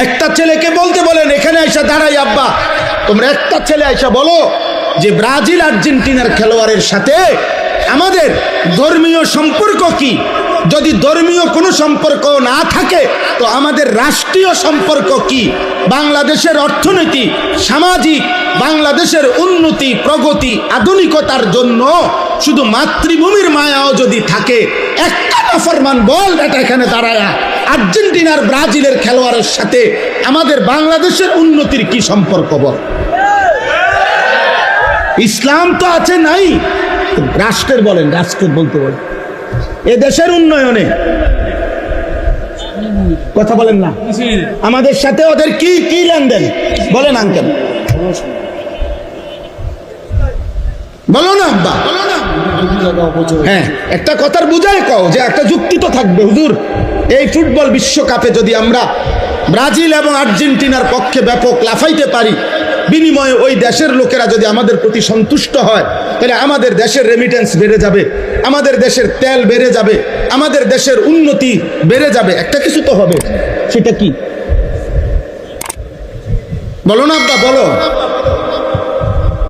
একটা ছেলেকে বলতে বলেন, এখানে আইসা দাঁড়াই আব্বা, তোমরা একটা ছেলে আইসা বলো যে ব্রাজিল আর্জেন্টিনার খেলোয়াড়ের সাথে আমাদের ধর্মীয় সম্পর্ক কি? যদি ধর্মীয় কোনো সম্পর্ক না থাকে তো আমাদের রাষ্ট্রীয় সম্পর্ক কি? বাংলাদেশের অর্থনীতি, সামাজিক, বাংলাদেশের উন্নতি, প্রগতি, আধুনিকতার জন্য শুধু মাতৃভূমির মায়াও যদি থাকে, একটা নাফরমান বল এটা এখানে দাঁড়ায়া আর্জেন্টিনার ব্রাজিলের খেলোয়াড়ের সাথে আমাদের বাংলাদেশের উন্নতির কি সম্পর্ক বল? ইসলাম তো আছে নাই, রাষ্ট্রের বলেন, রাষ্ট্রের বলতে বলেন, এ দেশের উন্নয়নে কথা বলেন না, আমাদের সাথে ওদের কি কি লেনদেন বলেন আঙ্কেল, বলো না আব্বা। হ্যাঁ, একটা কথার বুঝায় কও যে একটা যুক্তি তো থাকবে। হুজুর, এই ফুটবল বিশ্বকাপে যদি আমরা ব্রাজিল এবং আর্জেন্টিনার পক্ষে ব্যাপক লাফাইতে পারি, বিনিময়ে ওই দেশের লোকেরা যদি আমাদের প্রতি সন্তুষ্ট হয়, তাহলে আমাদের দেশের রেমিটেন্স বেড়ে যাবে, আমাদের দেশের তেল বেড়ে যাবে, আমাদের দেশের উন্নতি বেড়ে যাবে। একটা কিছু তো হবে, সেটা কি বলো না আব্বা, বলো।